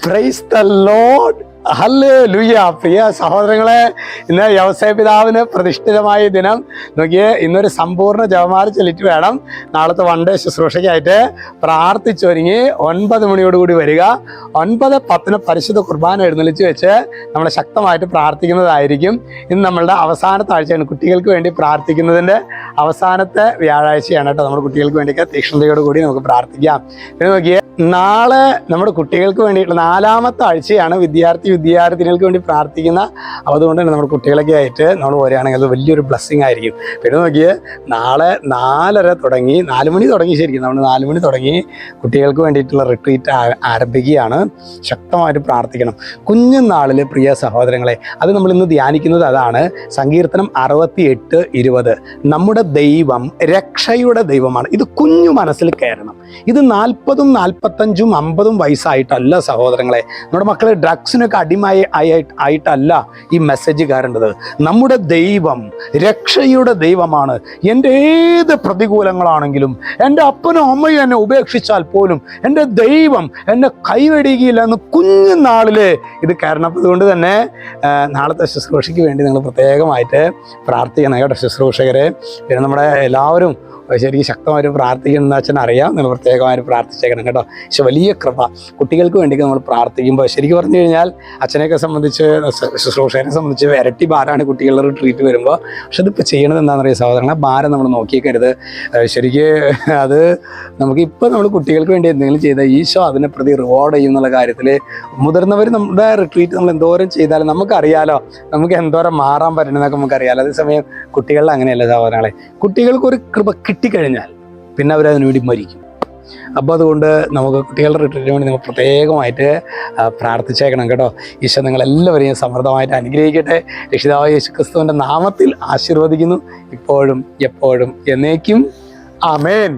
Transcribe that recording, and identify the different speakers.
Speaker 1: Praise the Lord. Hallelujah. പ്രിയ സഹോദരങ്ങളെ, ഇന്ന് യവസേ പിതാവിന് പ്രതിഷ്ഠിതമായ ദിനം. നോക്കിയേ, ഇന്നൊരു സമ്പൂർണ്ണ ജപമാല ചൊല്ലിട്ട് വേണം നാളത്തെ വൺ ഡേ ശുശ്രൂഷയ്ക്കായിട്ട് പ്രാർത്ഥിച്ചൊരുങ്ങി 9 മണിയോടുകൂടി വരിക. 9:10 പരിശുദ്ധ കുർബാന എഴുന്നള്ളിച്ച് വെച്ച് നമ്മൾ ശക്തമായിട്ട് പ്രാർത്ഥിക്കുന്നതായിരിക്കും. ഇന്ന് നമ്മളുടെ അവസാനത്തെ ആഴ്ചയാണ്. കുട്ടികൾക്ക് വേണ്ടി പ്രാർത്ഥിക്കുന്നതിൻ്റെ അവസാനത്തെ വ്യാഴാഴ്ചയാണ് കേട്ടോ. നമ്മുടെ കുട്ടികൾക്ക് വേണ്ടിയൊക്കെ തീക്ഷ്ണതയോടുകൂടി നമുക്ക് പ്രാർത്ഥിക്കാം. പിന്നെ നോക്കിയേ, നാളെ നമ്മുടെ കുട്ടികൾക്ക് വേണ്ടിയിട്ടുള്ള 4ാമത്തെ ആഴ്ചയാണ്. വിദ്യാർത്ഥിനികൾക്ക് വേണ്ടി പ്രാർത്ഥിക്കുന്ന. അതുകൊണ്ട് തന്നെ നമ്മുടെ കുട്ടികളൊക്കെ ആയിട്ട് നമ്മൾ വരികയാണെങ്കിൽ അത് വലിയൊരു ബ്ലെസ്സിങ് ആയിരിക്കും. പിന്നെ നോക്കിയേ, നാളെ 4:30 തുടങ്ങി, 4 മണി തുടങ്ങി. ശരിക്കും നമ്മൾ 4 മണി തുടങ്ങി കുട്ടികൾക്ക് വേണ്ടിയിട്ടുള്ള റിട്രീറ്റ് ആരംഭിക്കുകയാണ്. ശക്തമായിട്ട് പ്രാർത്ഥിക്കണം. കുഞ്ഞുനാളിൽ പ്രിയ സഹോദരങ്ങളെ, അത് നമ്മൾ ഇന്ന് ധ്യാനിക്കുന്നത് അതാണ്. സങ്കീർത്തനം 68:20. നമ്മുടെ ദൈവം രക്ഷയുടെ ദൈവമാണ്. ഇത് കുഞ്ഞു മനസ്സിൽ കയറണം. ഇത് 40, 45, 50 വയസ്സായിട്ടല്ല സഹോദരങ്ങളെ. നമ്മുടെ മക്കളെ ഡ്രഗ്സിനൊക്കെ അടിമയായി ആയിട്ടല്ല ഈ മെസ്സേജ് കയറേണ്ടത്. നമ്മുടെ ദൈവം രക്ഷയുടെ ദൈവമാണ്. എൻ്റെ ഏത് പ്രതികൂലങ്ങളാണെങ്കിലും, എൻ്റെ അപ്പനും അമ്മയും എന്നെ ഉപേക്ഷിച്ചാൽ പോലും എൻ്റെ ദൈവം എന്നെ കൈവെടിയുകയില്ല എന്ന് കുഞ്ഞുനാളിൽ ഇത് കയറണം. അതുകൊണ്ട് തന്നെ നാളത്തെ ശുശ്രൂഷയ്ക്ക് വേണ്ടി നിങ്ങൾ പ്രത്യേകമായിട്ട് പ്രാർത്ഥിക്കണം കേട്ടോ ശുശ്രൂഷകരെ. പിന്നെ നമ്മുടെ എല്ലാവരും ശരിക്കും ശക്തമായിട്ട് പ്രാർത്ഥിക്കണമെന്ന് അച്ഛൻ അറിയാം. നിങ്ങൾ പ്രത്യേകമായിട്ട് പ്രാർത്ഥിച്ചേക്കണം കേട്ടോ. പക്ഷെ വലിയ കൃപ കുട്ടികൾക്ക് വേണ്ടി നമ്മൾ പ്രാർത്ഥിക്കുമ്പോൾ ശരിക്കും പറഞ്ഞു കഴിഞ്ഞാൽ അച്ഛനെയൊക്കെ സംബന്ധിച്ച്, ശുശ്രൂഷകരെ സംബന്ധിച്ച് ഇരട്ടി ഭാരമാണ് കുട്ടികളുടെ റിട്രീറ്റ് വരുമ്പോൾ. പക്ഷെ ഇതിപ്പോൾ ചെയ്യണത് എന്താണെന്ന് അറിയാം സഹോദരങ്ങളെ, ഭാരം നമ്മൾ നോക്കിയേക്കരുത്. ശരിക്കും അത് നമുക്കിപ്പോൾ നമ്മൾ കുട്ടികൾക്ക് വേണ്ടി എന്തെങ്കിലും ചെയ്താൽ ഈശോ അതിനെ പ്രതി റിവാർഡ് ചെയ്യും എന്നുള്ള കാര്യത്തിൽ മുതിർന്നവർ നമ്മുടെ റിട്രീറ്റ് നമ്മൾ എന്തോരം ചെയ്താലും നമുക്കറിയാലോ, നമുക്ക് എന്തോരം മാറാൻ പറ്റണമെന്നൊക്കെ നമുക്കറിയാലോ. അതേസമയം കുട്ടികളിൽ അങ്ങനെയല്ല സഹോദരങ്ങളെ. കുട്ടികൾക്കൊരു കൃപ കിട്ടിക്കഴിഞ്ഞാൽ പിന്നെ അവരതിനു വേണ്ടി മരിക്കും. അപ്പോൾ അതുകൊണ്ട് നമുക്ക് കുട്ടികളുടെ റിട്രീറ്റിന് വേണ്ടി നമ്മൾ പ്രത്യേകമായിട്ട് പ്രാർത്ഥിച്ചേക്കണം കേട്ടോ. ഈശോ നിങ്ങളെല്ലാവരെയും സമൃദ്ധമായിട്ട് അനുഗ്രഹിക്കട്ടെ. രക്ഷിതാവായ യേശുക്രിസ്തുവിൻ്റെ നാമത്തിൽ ആശീർവദിക്കുന്നു, ഇപ്പോഴും എപ്പോഴും എന്നേക്കും. ആമേൻ.